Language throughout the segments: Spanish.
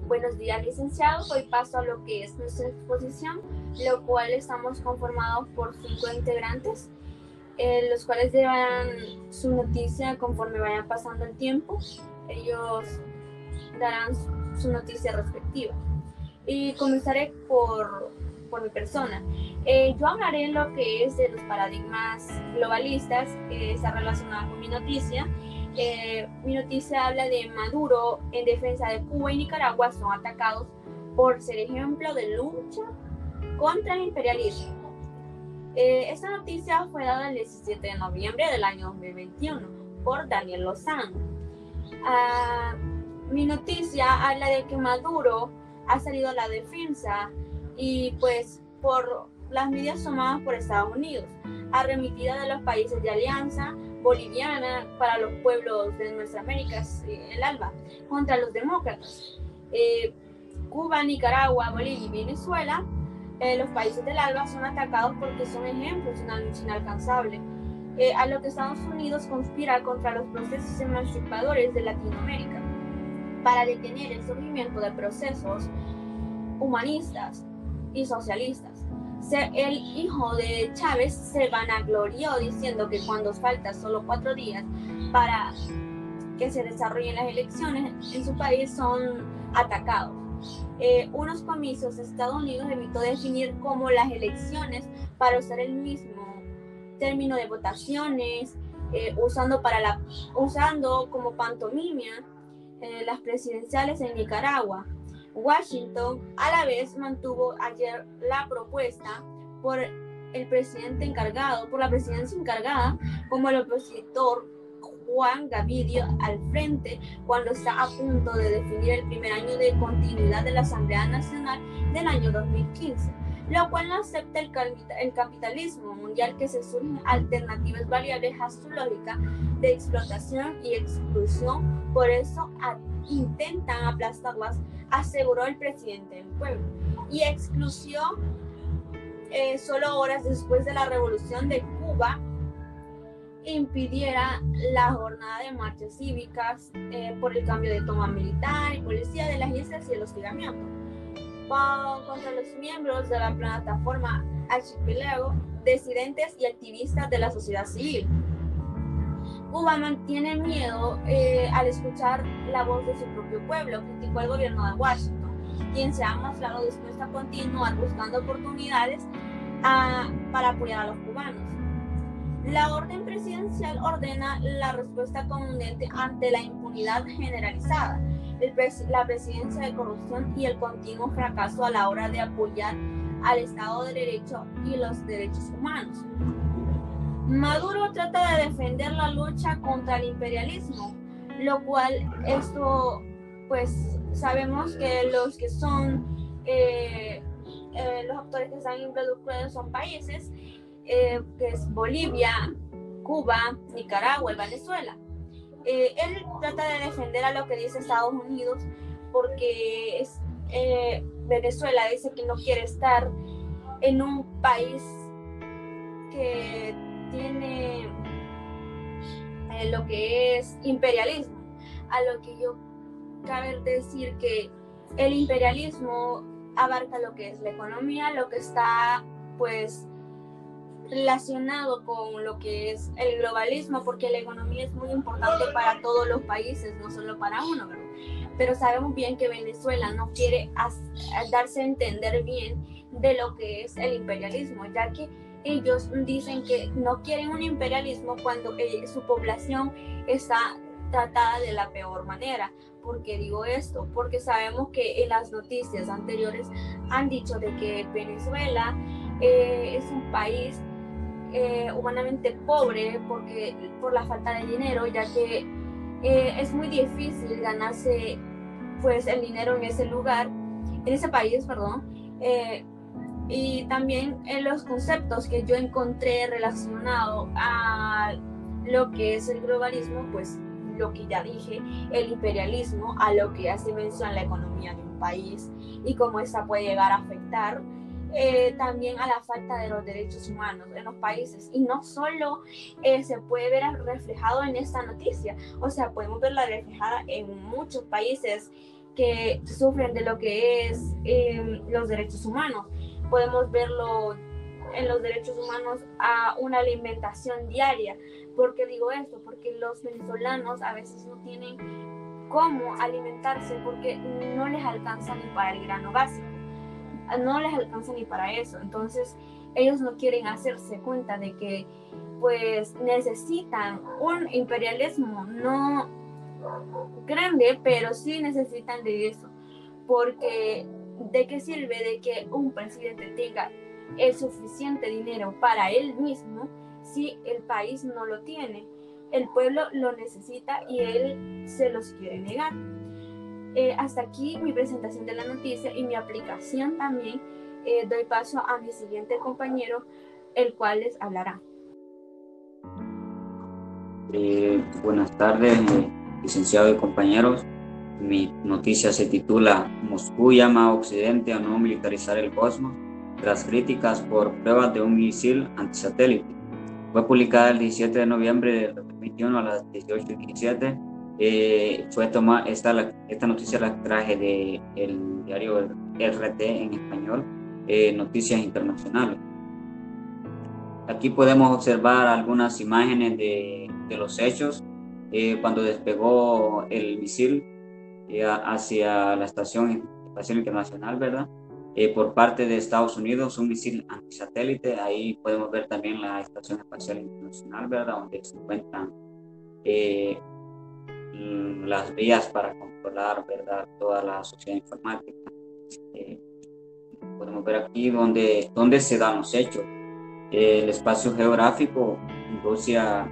Buenos días, licenciado. Hoy paso a lo que es nuestra exposición, lo cual estamos conformados por 5 integrantes, los cuales llevan su noticia conforme vayan pasando el tiempo. Ellos darán su noticia respectiva. Y comenzaré por mi persona. Yo hablaré lo que es de los paradigmas globalistas que está relacionado con mi noticia. Mi noticia habla de Maduro en defensa de Cuba y Nicaragua son atacados por ser ejemplo de lucha contra el imperialismo. Esta noticia fue dada el 17 de noviembre del año 2021 por Daniel Lozano. Mi noticia habla de que Maduro ha salido a la defensa y pues por las medidas tomadas por Estados Unidos, arremitida de los países de alianza boliviana para los pueblos de nuestra América, el ALBA, contra los demócratas. Cuba, Nicaragua, Bolivia y Venezuela, los países del ALBA son atacados porque son ejemplos de una lucha inalcanzable, a lo que Estados Unidos conspira contra los procesos emancipadores de Latinoamérica para detener el surgimiento de procesos humanistas y socialistas. El hijo de Chávez se vanaglorió diciendo que cuando falta solo 4 días para que se desarrollen las elecciones en su país son atacados. Unos comicios de Estados Unidos evitó definir como las elecciones para usar el mismo término de votaciones, usando como pantomimia las presidenciales en Nicaragua. Washington a la vez mantuvo ayer la propuesta por la presidencia encargada como el opositor Juan Gavidio al frente cuando está a punto de definir el primer año de continuidad de la Asamblea Nacional del año 2015, lo cual no acepta el capitalismo mundial, que se surgen alternativas variables a su lógica de explotación y exclusión. Por eso intentan aplastarlas, aseguró el presidente del pueblo. Y exclusión solo horas después de la revolución de Cuba impidiera la jornada de marchas cívicas por el cambio de toma militar y policía de las islas y el hostigamiento contra los miembros de la plataforma Archipiélago, disidentes y activistas de la sociedad civil. Cuba mantiene miedo al escuchar la voz de su propio pueblo, criticó al gobierno de Washington, quien se ha mostrado dispuesto a continuar buscando oportunidades para apoyar a los cubanos. La orden presidencial ordena la respuesta contundente ante la impunidad generalizada, la presidencia de corrupción y el continuo fracaso a la hora de apoyar al Estado de Derecho y los derechos humanos. Maduro trata de defender la lucha contra el imperialismo, lo cual esto pues sabemos que los que son los actores que están involucrados son países que es Bolivia, Cuba, Nicaragua y Venezuela. Él trata de defender a lo que dice Estados Unidos porque Venezuela dice que no quiere estar en un país que tiene lo que es imperialismo, a lo que yo cabe decir que el imperialismo abarca lo que es la economía, lo que está pues relacionado con lo que es el globalismo, porque la economía es muy importante para todos los países, no solo para uno, ¿verdad? Pero sabemos bien que Venezuela no quiere darse a entender bien de lo que es el imperialismo, ya que ellos dicen que no quieren un imperialismo cuando su población está tratada de la peor manera. ¿Por qué digo esto? Porque sabemos que en las noticias anteriores han dicho de que Venezuela es un país humanamente pobre por la falta de dinero, ya que es muy difícil ganarse pues el dinero en ese país, y también en los conceptos que yo encontré relacionado a lo que es el globalismo, pues lo que ya dije, el imperialismo, a lo que hace mención la economía de un país y cómo esta puede llegar a afectar también a la falta de los derechos humanos en los países. Y no solo se puede ver reflejado en esta noticia, o sea, podemos verla reflejada en muchos países que sufren de lo que es los derechos humanos. Podemos verlo en los derechos humanos a una alimentación diaria. ¿Por qué digo esto? Porque los venezolanos a veces no tienen cómo alimentarse porque no les alcanza ni para el grano básico, no les alcanza ni para eso. Entonces ellos no quieren hacerse cuenta de que pues necesitan un imperialismo no grande, pero sí necesitan de eso, porque ¿de qué sirve de que un presidente tenga el suficiente dinero para él mismo si el país no lo tiene? El pueblo lo necesita y él se los quiere negar. Hasta aquí mi presentación de la noticia y mi aplicación también. Doy paso a mi siguiente compañero, el cual les hablará. Buenas tardes, licenciado y compañeros. Mi noticia se titula Moscú llama a Occidente a no militarizar el cosmos tras críticas por pruebas de un misil antisatélite. Fue publicada el 17 de noviembre del 2021 a las 18:17. Esta noticia la traje del diario RT en español, Noticias Internacionales. Aquí podemos observar algunas imágenes de los hechos cuando despegó el misil hacia la Estación Espacial Internacional, ¿verdad? Por parte de Estados Unidos, un misil antisatélite. Ahí podemos ver también la Estación Espacial Internacional, ¿verdad? Donde se encuentran las vías para controlar, ¿verdad?, toda la sociedad informática. Podemos ver aquí donde se dan los hechos. El espacio geográfico en Rusia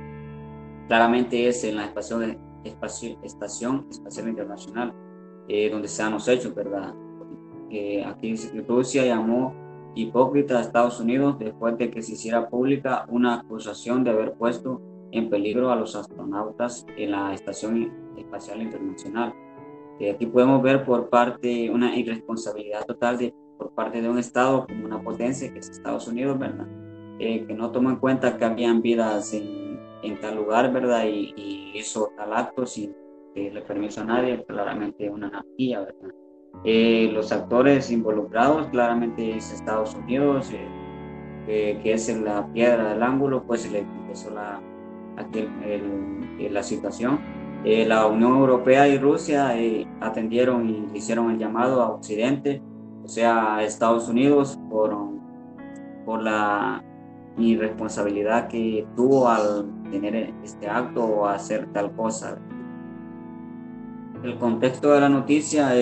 claramente es en la Estación Espacial Internacional, donde se dan los hechos, ¿verdad? Aquí Rusia llamó hipócrita a Estados Unidos después de que se hiciera pública una acusación de haber puesto en peligro a los astronautas en la Estación Espacial Internacional. Aquí podemos ver una irresponsabilidad total por parte de un Estado como una potencia que es Estados Unidos, ¿verdad? Que no tomó en cuenta que habían vidas en tal lugar, ¿verdad? Y hizo tal acto sin pedirle permiso a nadie, claramente una anarquía, ¿verdad? Los actores involucrados claramente es Estados Unidos, que es en la piedra del ángulo, pues se le empezó la situación. La Unión Europea y Rusia atendieron y hicieron el llamado a Occidente, o sea, a Estados Unidos, por la irresponsabilidad que tuvo al tener este acto o hacer tal cosa. El contexto de la noticia,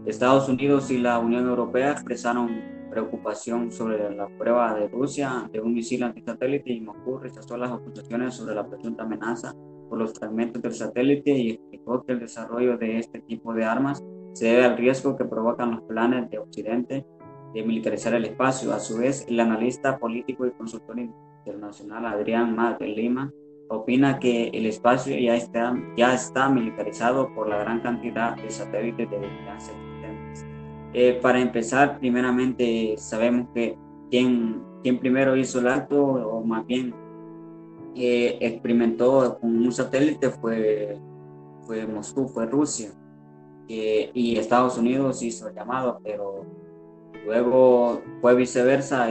Estados Unidos y la Unión Europea expresaron preocupación sobre la prueba de Rusia de un misil antisatélite y Moscú rechazó las acusaciones sobre la presunta amenaza por los fragmentos del satélite y explicó que el desarrollo de este tipo de armas se debe al riesgo que provocan los planes de Occidente de militarizar el espacio. A su vez, el analista político y consultor internacional Adrián Mas de Lima opina que el espacio ya está militarizado por la gran cantidad de satélites de vigilancia existentes. Para empezar, primeramente sabemos que quien primero hizo el acto, o más bien experimentó con un satélite fue Moscú, fue Rusia, y Estados Unidos hizo el llamado, pero luego fue viceversa.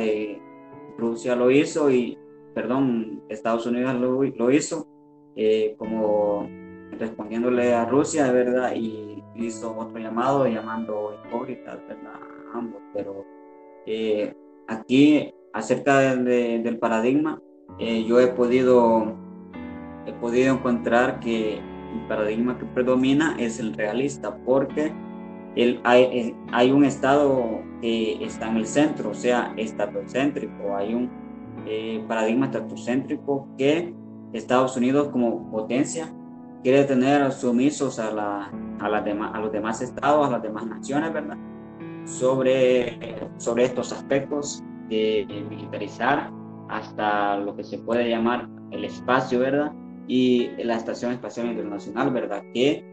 Rusia lo hizo Estados Unidos lo hizo como respondiéndole a Rusia, ¿verdad? Y hizo otro llamando hipócritas, ¿verdad?, a ambos. Pero aquí, acerca del paradigma, yo he podido encontrar que el paradigma que predomina es el realista, porque hay un Estado que está en el centro, o sea, estatocéntrico. Hay un paradigma estatocéntrico que Estados Unidos como potencia quiere tener sumisos a los demás estados, a las demás naciones, ¿verdad?, sobre estos aspectos de militarizar hasta lo que se puede llamar el espacio, ¿verdad?, y la Estación Espacial Internacional, ¿verdad?, que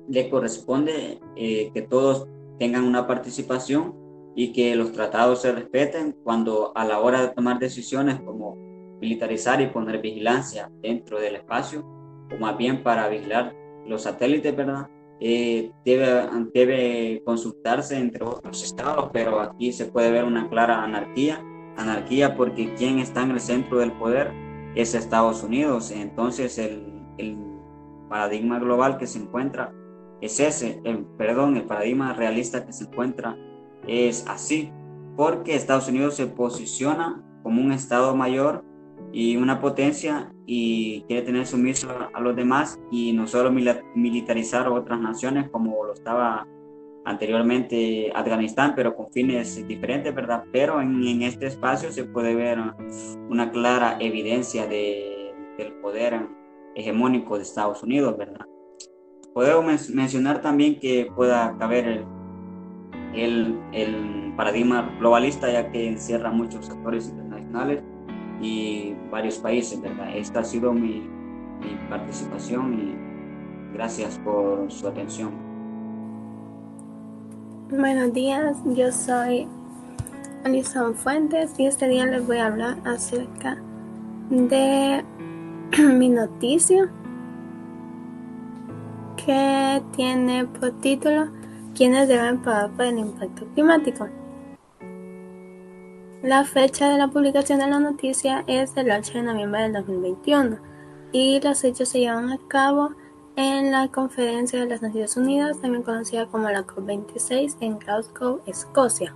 le corresponde que todos tengan una participación y que los tratados se respeten cuando a la hora de tomar decisiones como militarizar y poner vigilancia dentro del espacio, o más bien para vigilar los satélites, ¿verdad? Debe consultarse entre otros estados, pero aquí se puede ver una clara anarquía porque quien está en el centro del poder es Estados Unidos. Entonces el paradigma global que se encuentra es ese, el paradigma realista que se encuentra es así, porque Estados Unidos se posiciona como un estado mayor y una potencia y quiere tener sumiso a los demás y no solo militarizar otras naciones como lo estaba anteriormente Afganistán, pero con fines diferentes, ¿verdad? Pero en este espacio se puede ver una clara evidencia del poder hegemónico de Estados Unidos, ¿verdad? Podemos mencionar también que pueda caber el paradigma globalista, ya que encierra muchos actores internacionales y varios países, ¿verdad? Esta ha sido mi participación y gracias por su atención. Buenos días, yo soy Alison Fuentes y este día les voy a hablar acerca de mi noticia que tiene por título ¿Quiénes deben pagar por el impacto climático? La fecha de la publicación de la noticia es el 8 de noviembre del 2021 y los hechos se llevan a cabo en la Conferencia de las Naciones Unidas, también conocida como la COP26 en Glasgow, Escocia.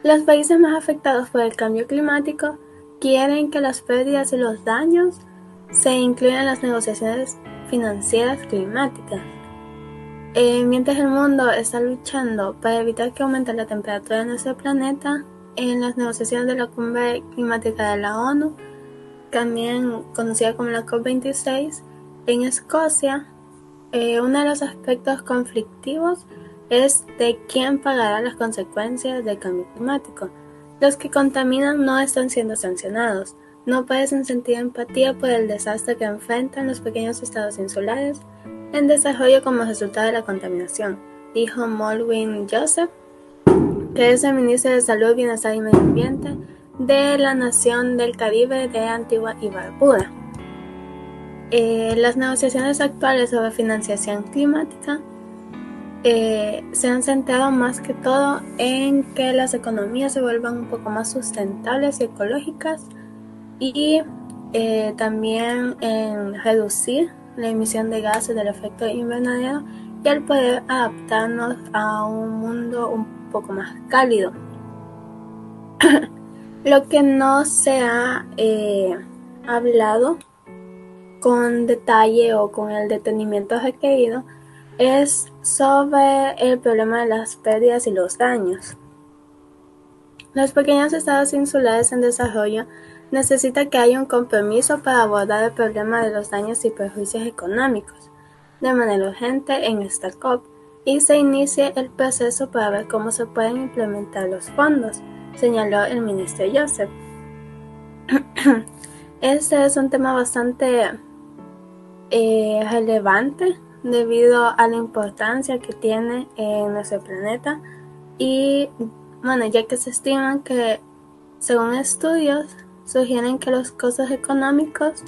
Los países más afectados por el cambio climático quieren que las pérdidas y los daños se incluyan en las negociaciones financieras climáticas. Mientras el mundo está luchando para evitar que aumente la temperatura de nuestro planeta, en las negociaciones de la Cumbre Climática de la ONU, también conocida como la COP26, en Escocia, uno de los aspectos conflictivos es de quién pagará las consecuencias del cambio climático. Los que contaminan no están siendo sancionados, no parecen sentir empatía por el desastre que enfrentan los pequeños estados insulares en desarrollo como resultado de la contaminación, dijo Molwyn Joseph, que es el ministro de Salud, Bienestar y Medio Ambiente de la nación del Caribe de Antigua y Barbuda. Las negociaciones actuales sobre financiación climática se han centrado más que todo en que las economías se vuelvan un poco más sustentables y ecológicas y también en reducir la emisión de gases del efecto invernadero y al poder adaptarnos a un mundo un poco más cálido. Lo que no se ha hablado con detalle o con el detenimiento requerido es sobre el problema de las pérdidas y los daños. Los pequeños estados insulares en desarrollo necesitan que haya un compromiso para abordar el problema de los daños y perjuicios económicos de manera urgente en esta COP y se inicie el proceso para ver cómo se pueden implementar los fondos, señaló el ministro Joseph. Este es un tema bastante relevante debido a la importancia que tiene en nuestro planeta y bueno, ya que se estiman que según estudios sugieren que los costos económicos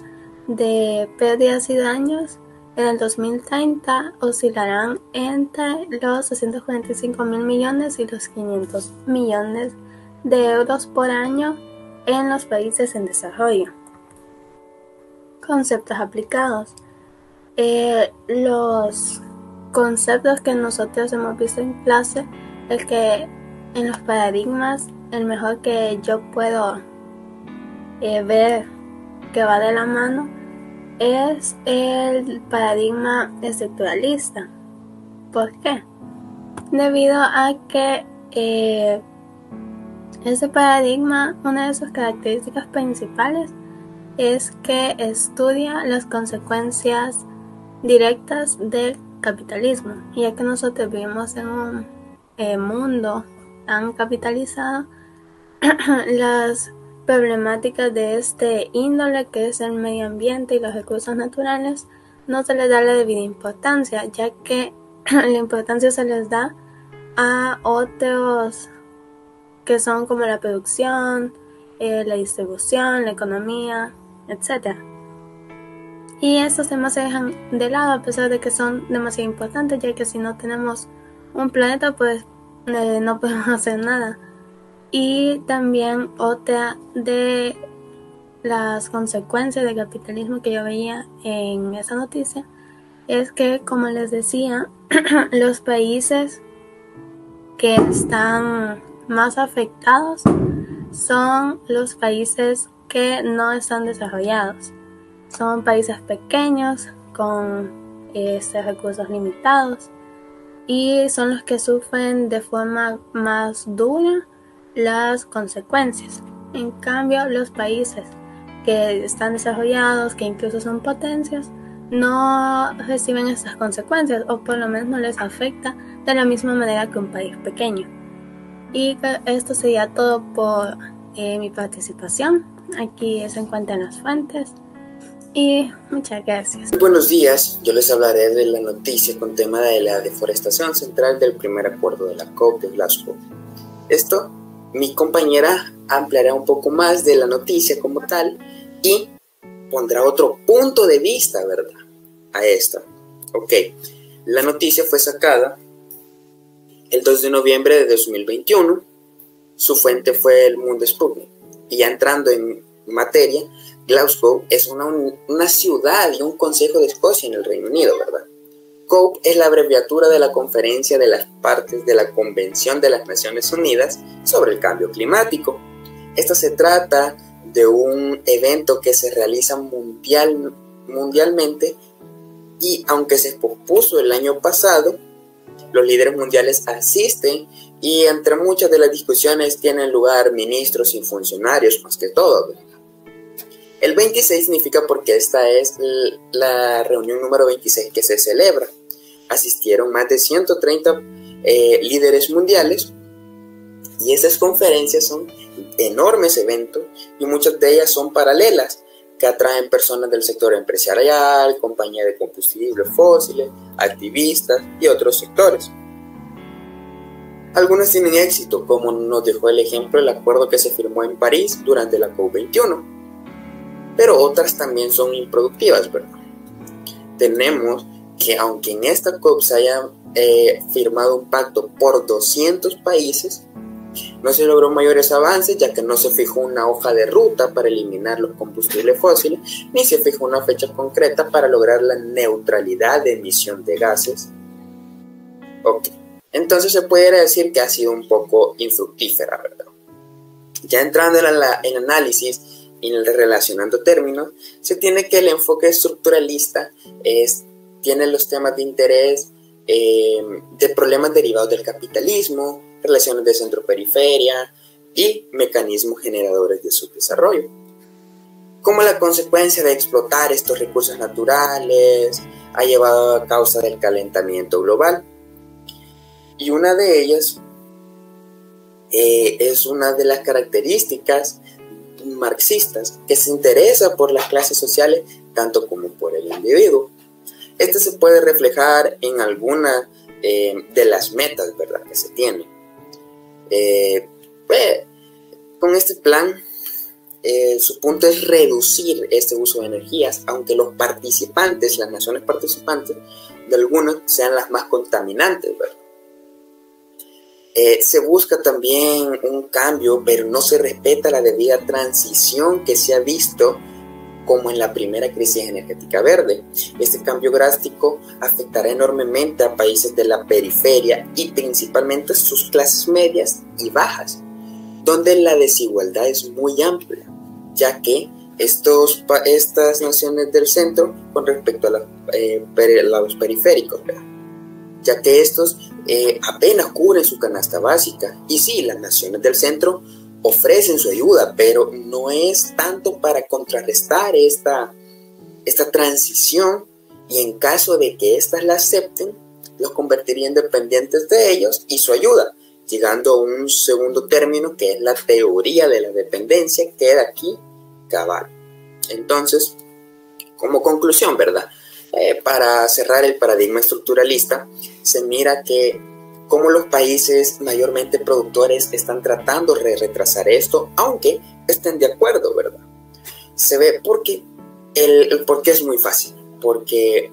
de pérdidas y daños en el 2030 oscilarán entre los 645.000 millones y los 500 millones de euros por año en los países en desarrollo. Conceptos aplicados. Los conceptos que nosotros hemos visto en clase, el que en los paradigmas, el mejor que yo puedo ver que va de la mano es el paradigma estructuralista. ¿Por qué? Debido a que ese paradigma, una de sus características principales es que estudia las consecuencias directas del capitalismo, ya que nosotros vivimos en un mundo tan capitalizado, las problemáticas de este índole, que es el medio ambiente y los recursos naturales, no se les da la debida importancia, ya que la importancia se les da a otros que son como la producción, la distribución, la economía, etc. Y estos temas se dejan de lado a pesar de que son demasiado importantes, ya que si no tenemos un planeta, pues no podemos hacer nada. Y también otra de las consecuencias del capitalismo que yo veía en esa noticia es que, como les decía, los países que están más afectados son los países que no están desarrollados. Son países pequeños con recursos limitados y son los que sufren de forma más dura las consecuencias. En cambio, los países que están desarrollados, que incluso son potencias, no reciben estas consecuencias, o por lo menos no les afecta de la misma manera que un país pequeño. Y esto sería todo por mi participación. Aquí se encuentran las fuentes y muchas gracias. Buenos días, yo les hablaré de la noticia con tema de la deforestación central del primer acuerdo de la COP de Glasgow. Esto, mi compañera ampliará un poco más de la noticia como tal y pondrá otro punto de vista, ¿verdad? A esta. Ok, la noticia fue sacada el 2 de noviembre de 2021. Su fuente fue el Mundo Sputnik. Y ya entrando en materia, Glasgow es una ciudad y un consejo de Escocia en el Reino Unido, ¿verdad? COP es la abreviatura de la Conferencia de las Partes de la Convención de las Naciones Unidas sobre el Cambio Climático. Esto se trata de un evento que se realiza mundialmente y aunque se pospuso el año pasado, los líderes mundiales asisten y entre muchas de las discusiones tienen lugar ministros y funcionarios más que todo, ¿verdad? El 26 significa porque esta es la reunión número 26 que se celebra. Asistieron más de 130 líderes mundiales y estas conferencias son enormes eventos y muchas de ellas son paralelas que atraen personas del sector empresarial, compañías de combustibles fósiles, activistas y otros sectores. Algunas tienen éxito, como nos dejó el ejemplo el acuerdo que se firmó en París durante la COP21. Pero otras también son improductivas, ¿verdad? Tenemos que aunque en esta COP se haya firmado un pacto por 200 países, no se logró mayores avances, ya que no se fijó una hoja de ruta para eliminar los combustibles fósiles, ni se fijó una fecha concreta para lograr la neutralidad de emisión de gases. Ok, entonces se puede decir que ha sido un poco infructífera, ¿verdad? Ya entrando en el análisis y relacionando términos, se tiene que el enfoque estructuralista tiene los temas de interés de problemas derivados del capitalismo, relaciones de centro-periferia y mecanismos generadores de su desarrollo. Como la consecuencia de explotar estos recursos naturales ha llevado a causa del calentamiento global. Y una de ellas es una de las características marxistas que se interesa por las clases sociales tanto como por el individuo. Este se puede reflejar en alguna de las metas, ¿verdad?, que se tienen. Con este plan, su punto es reducir este uso de energías, aunque los participantes, las naciones participantes, de algunas sean las más contaminantes, ¿verdad? Se busca también un cambio, pero no se respeta la debida transición que se ha visto como en la primera crisis energética verde. Este cambio drástico afectará enormemente a países de la periferia y principalmente sus clases medias y bajas, donde la desigualdad es muy amplia, ya que estas naciones del centro con respecto a los periféricos, ¿verdad?, ya que estos apenas cubren su canasta básica. Y sí, las naciones del centro ofrecen su ayuda, pero no es tanto para contrarrestar esta transición, y en caso de que éstas la acepten, los convertiría en dependientes de ellos y su ayuda, llegando a un segundo término que es la teoría de la dependencia, que queda aquí cabal. Entonces, como conclusión, ¿verdad?, para cerrar el paradigma estructuralista, se mira que cómo los países mayormente productores están tratando de retrasar esto, aunque estén de acuerdo, ¿verdad? Se ve porque es muy fácil, porque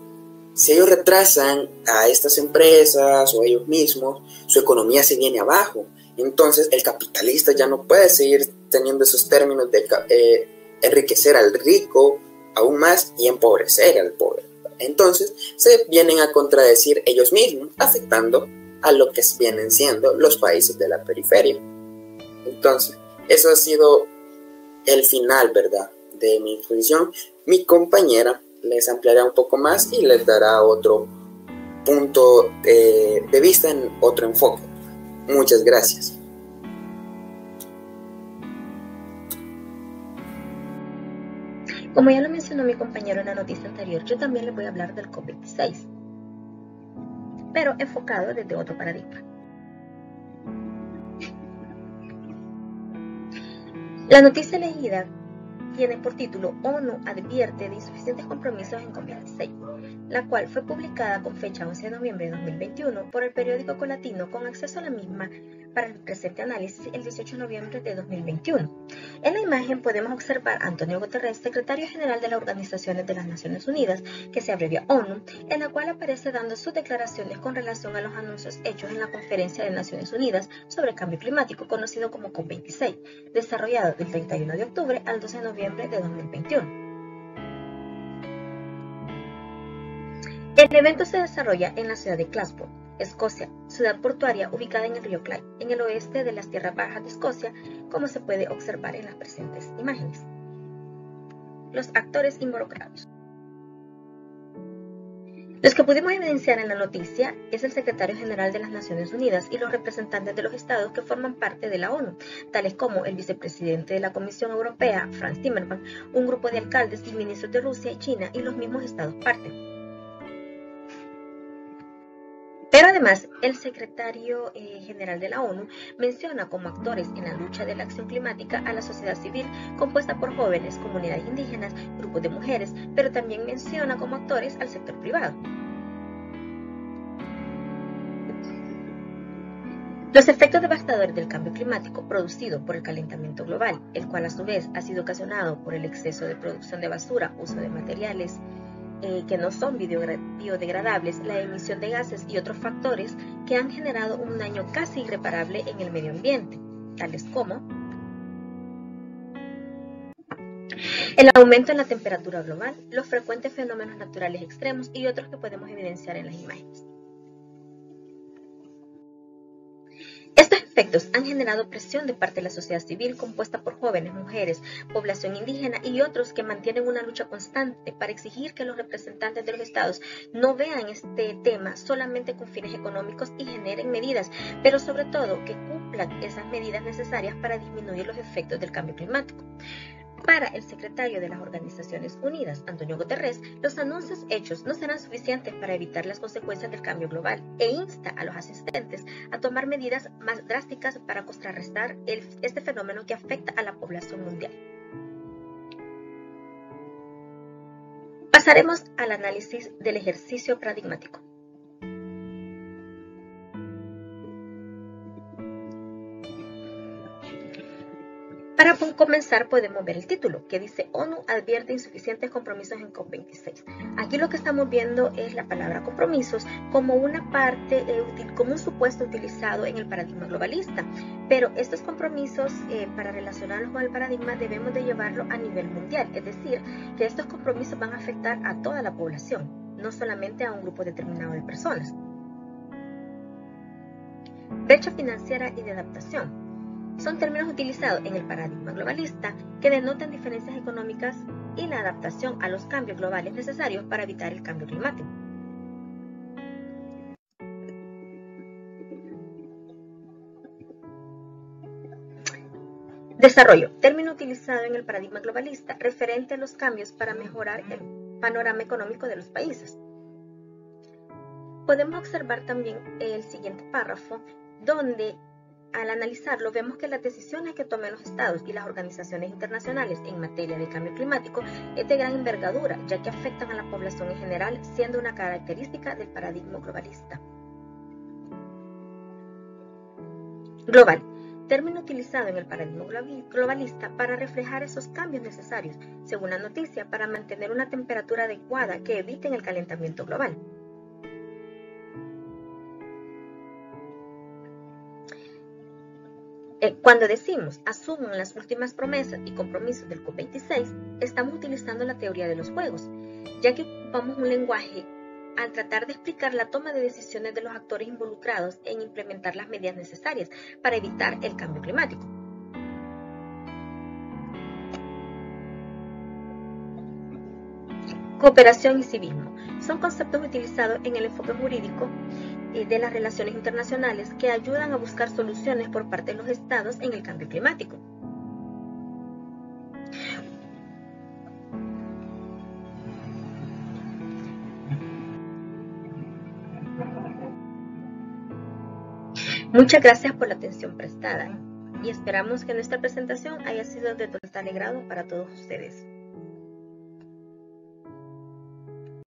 si ellos retrasan a estas empresas o ellos mismos, su economía se viene abajo. Entonces el capitalista ya no puede seguir teniendo esos términos de enriquecer al rico aún más y empobrecer al pobre. Entonces se vienen a contradecir ellos mismos, afectando a lo que vienen siendo los países de la periferia. Entonces, eso ha sido el final, ¿verdad?, de mi exposición. Mi compañera les ampliará un poco más y les dará otro punto de vista en otro enfoque. Muchas gracias. Como ya lo mencionó mi compañero en la noticia anterior, yo también les voy a hablar del COP26, pero enfocado desde otro paradigma. La noticia elegida tiene por título ONU advierte de insuficientes compromisos en COP26, la cual fue publicada con fecha 11 de noviembre de 2021 por el periódico Colatino con acceso a la misma para el presente análisis el 18 de noviembre de 2021. En la imagen podemos observar a Antonio Guterres, secretario general de las Organizaciones de las Naciones Unidas, que se abrevia ONU, en la cual aparece dando sus declaraciones con relación a los anuncios hechos en la Conferencia de Naciones Unidas sobre Cambio Climático, conocido como COP26, desarrollado del 31 de octubre al 12 de noviembre de 2021. El evento se desarrolla en la ciudad de Glasgow, Escocia, ciudad portuaria ubicada en el río Clyde, en el oeste de las tierras bajas de Escocia, como se puede observar en las presentes imágenes. Los actores involucrados. Los que pudimos evidenciar en la noticia es el secretario general de las Naciones Unidas y los representantes de los estados que forman parte de la ONU, tales como el vicepresidente de la Comisión Europea, Frans Timmermans, un grupo de alcaldes y ministros de Rusia y China y los mismos estados parte. Pero además, el secretario general de la ONU menciona como actores en la lucha de la acción climática a la sociedad civil compuesta por jóvenes, comunidades indígenas, grupos de mujeres, pero también menciona como actores al sector privado. Los efectos devastadores del cambio climático producido por el calentamiento global, el cual a su vez ha sido ocasionado por el exceso de producción de basura, uso de materiales que no son biodegradables, la emisión de gases y otros factores que han generado un daño casi irreparable en el medio ambiente, tales como el aumento en la temperatura global, los frecuentes fenómenos naturales extremos y otros que podemos evidenciar en las imágenes. Estos efectos han generado presión de parte de la sociedad civil compuesta por jóvenes, mujeres, población indígena y otros que mantienen una lucha constante para exigir que los representantes de los estados no vean este tema solamente con fines económicos y generen medidas, pero sobre todo que cumplan esas medidas necesarias para disminuir los efectos del cambio climático. Para el secretario de las Organizaciones Unidas, Antonio Guterres, los anuncios hechos no serán suficientes para evitar las consecuencias del cambio global e insta a los asistentes a tomar medidas más drásticas para contrarrestar este fenómeno que afecta a la población mundial. Pasaremos al análisis del ejercicio paradigmático. Para comenzar podemos ver el título que dice ONU advierte insuficientes compromisos en COP26. Aquí lo que estamos viendo es la palabra compromisos como una parte, como un supuesto utilizado en el paradigma globalista, pero estos compromisos para relacionarlos con el paradigma debemos de llevarlo a nivel mundial, es decir, que estos compromisos van a afectar a toda la población, no solamente a un grupo determinado de personas. Brecha financiera y de adaptación. Son términos utilizados en el paradigma globalista que denotan diferencias económicas y la adaptación a los cambios globales necesarios para evitar el cambio climático. Desarrollo, término utilizado en el paradigma globalista referente a los cambios para mejorar el panorama económico de los países. Podemos observar también el siguiente párrafo donde al analizarlo, vemos que las decisiones que tomen los estados y las organizaciones internacionales en materia de cambio climático es de gran envergadura, ya que afectan a la población en general, siendo una característica del paradigma globalista. Global, término utilizado en el paradigma globalista para reflejar esos cambios necesarios, según la noticia, para mantener una temperatura adecuada que eviten el calentamiento global. Cuando decimos asuman las últimas promesas y compromisos del COP26, estamos utilizando la teoría de los juegos, ya que ocupamos un lenguaje al tratar de explicar la toma de decisiones de los actores involucrados en implementar las medidas necesarias para evitar el cambio climático. Cooperación y civismo son conceptos utilizados en el enfoque jurídico de las relaciones internacionales que ayudan a buscar soluciones por parte de los estados en el cambio climático. Muchas gracias por la atención prestada y esperamos que nuestra presentación haya sido de total agrado para todos ustedes.